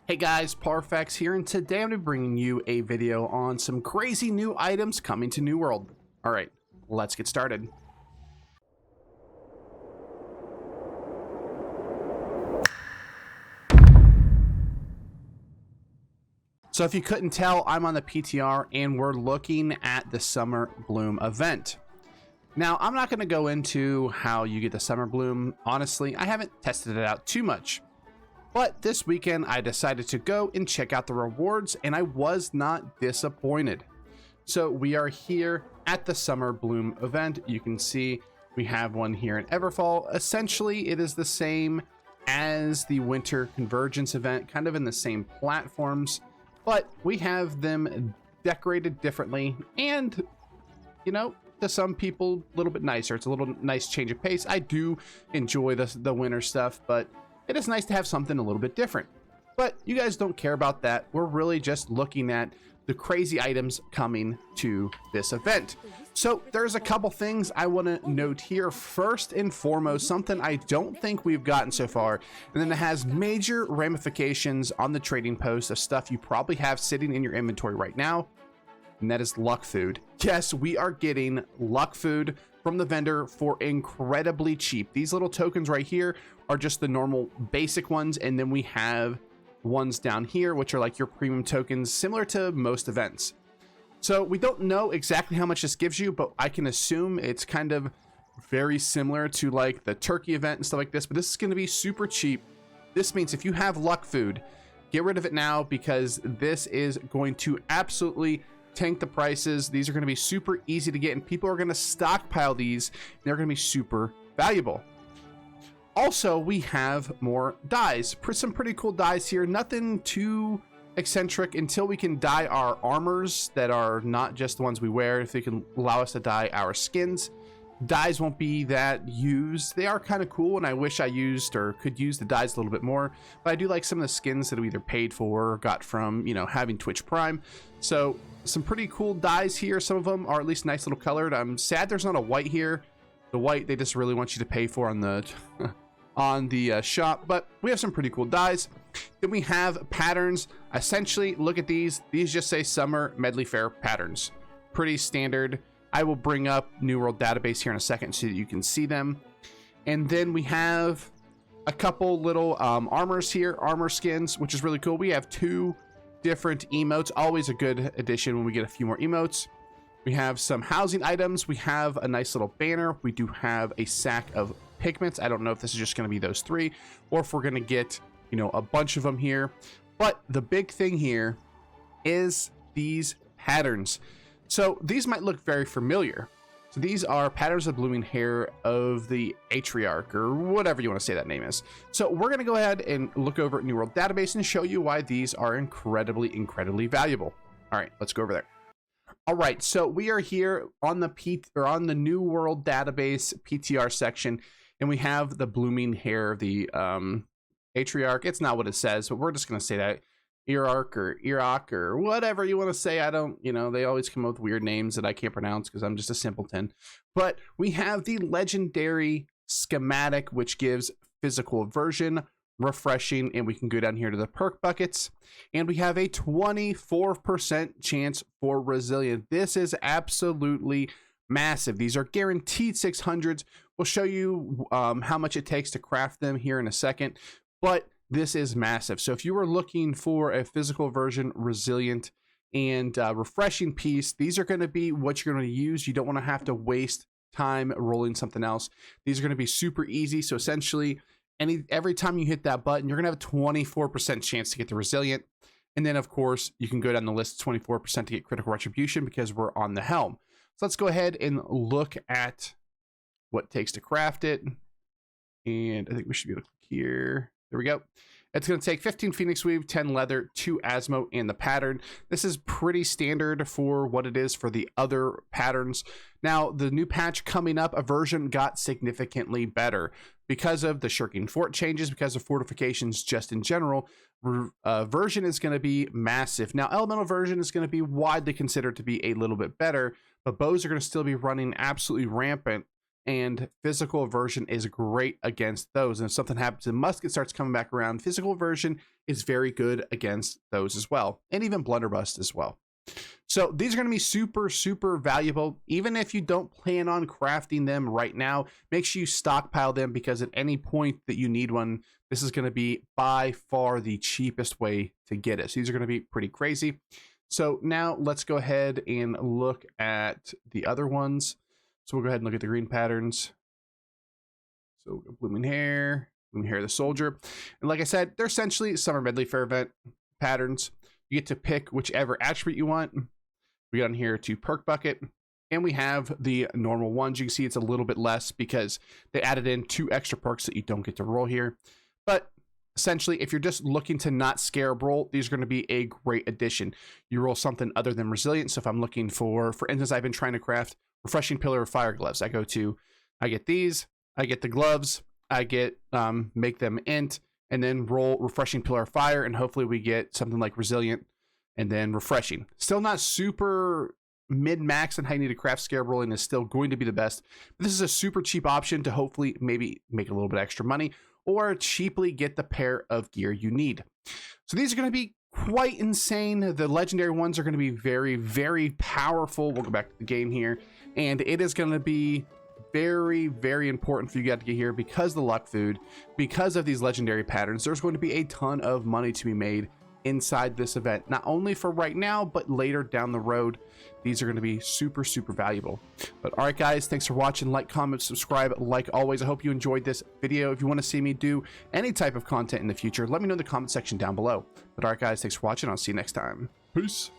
Hey guys, Parfax here, and today I'm going to be bringing you a video on some crazy new items coming to New World. Alright, let's get started. So if you couldn't tell, I'm on the PTR and we're looking at the Summer Bloom event. Now, I'm not going to go into how you get the Summer Bloom. Honestly, I haven't tested it out too much. But this weekend, I decided to go and check out the rewards, and I was not disappointed. So we are here at the Summer Bloom event. You can see we have one here in Everfall. Essentially, it is the same as the Winter Convergence event, kind of in the same platforms, but we have them decorated differently, and, you know, to some people, a little bit nicer. It's a little nice change of pace. I do enjoy the winter stuff, but it is nice to have something a little bit different. But you guys don't care about that. We're really just looking at the crazy items coming to this event. So there's a couple things I want to note here. First and foremost, something I don't think we've gotten so far, and then it has major ramifications on the trading post of stuff you probably have sitting in your inventory right now, and that is luck food. Yes, we are getting luck food from the vendor for incredibly cheap. These little tokens right here are just the normal basic ones, and then we have ones down here which are like your premium tokens, similar to most events. So we don't know exactly how much this gives you, but I can assume it's kind of very similar to like the turkey event and stuff like this, but this is going to be super cheap. This means if you have luck food, get rid of it now, because this is going to absolutely tank the prices. These are going to be super easy to get, and people are going to stockpile these, and they're going to be super valuable. Also, we have more dyes, some pretty cool dyes here. Nothing too eccentric until we can dye our armors that are not just the ones we wear. If they can allow us to dye our skins, dyes won't be that used. They are kind of cool, and I wish I used or could use the dyes a little bit more, but I do like some of the skins that we either paid for or got from, you know, having Twitch Prime. So some pretty cool dyes here. Some of them are at least nice little colored. I'm sad there's not a white here. The white they just really want you to pay for on the on the shop, but we have some pretty cool dyes. Then we have patterns. Essentially, look at these just say Summer Medley Fair patterns. Pretty standard. I will bring up New World Database here in a second so that you can see them. And then we have a couple little armors here, armor skins, which is really cool. We have two different emotes, always a good addition when we get a few more emotes. We have some housing items. We have a nice little banner. We do have a sack of pigments. I don't know if this is just going to be those three, or if we're going to get, you know, a bunch of them here. But the big thing here is these patterns. So these might look very familiar. So these are patterns of blooming hair of the Atriarch, or whatever you want to say that name is. So we're going to go ahead and look over at New World Database and show you why these are incredibly valuable. All right, let's go over there. All right, so we are here on the New World Database PTR section, and we have the blooming hair of the Atriarch. It's not what it says, but we're just going to say that Irarch or Iraq or whatever you want to say. I don't, you know, they always come up with weird names that I can't pronounce because I'm just a simpleton. But we have the legendary schematic, which gives physical aversion, refreshing, and we can go down here to the perk buckets, and we have a 24% chance for resilient. This is absolutely massive. These are guaranteed 600s. We'll show you how much it takes to craft them here in a second, but this is massive. So if you were looking for a physical version, resilient, and refreshing piece, these are going to be what you're going to use. You don't want to have to waste time rolling something else. These are going to be super easy. So essentially, every time you hit that button, you're going to have a 24% chance to get the resilient. And then, of course, you can go down the list 24% to get critical retribution because we're on the helm. So let's go ahead and look at what it takes to craft it. And I think we should be able to click here. There we go. It's going to take 15 Phoenix Weave, 10 Leather, 2 Asmo, and the pattern. This is pretty standard for what it is for the other patterns. Now, the new patch coming up, a version got significantly better because of the Shirking Fort changes, because of fortifications just in general. Version is going to be massive. Now, elemental version is going to be widely considered to be a little bit better, but bows are going to still be running absolutely rampant. and physical aversion is great against those. And if something happens and musket starts coming back around, physical aversion is very good against those as well, and even blunderbuss as well. So these are going to be super, super valuable. Even if you don't plan on crafting them right now, make sure you stockpile them, because at any point that you need one, this is going to be by far the cheapest way to get it. So these are going to be pretty crazy. So now let's go ahead and look at the other ones. So we'll go ahead and look at the green patterns. So blooming hair of the soldier. And like I said, they're essentially summer medley fair event patterns. You get to pick whichever attribute you want. We got on here to perk bucket, and we have the normal ones. You can see it's a little bit less because they added in 2 extra perks that you don't get to roll here. But essentially, if you're just looking to not scarab roll, these are going to be a great addition. You roll something other than resilience. So if I'm looking for instance, I've been trying to craft refreshing pillar of fire gloves. I get these, I get the gloves, I get make them int, and then roll refreshing pillar of fire, and hopefully we get something like resilient and then refreshing. Still not super mid-max, and how you need to craft scarab rolling is still going to be the best. But this is a super cheap option to hopefully maybe make a little bit extra money or cheaply get the pair of gear you need. So these are going to be quite insane. The legendary ones are going to be very, very powerful. We'll go back to the game here, and it is going to be very, very important for you guys to get here because of the luck food, because of these legendary patterns. There's going to be a ton of money to be made inside this event, not only for right now, but later down the road. These are going to be super, super valuable. But all right, guys, thanks for watching. Like, comment, subscribe. Like always, I hope you enjoyed this video. If you want to see me do any type of content in the future, let me know in the comment section down below. But all right, guys, thanks for watching. I'll see you next time. Peace.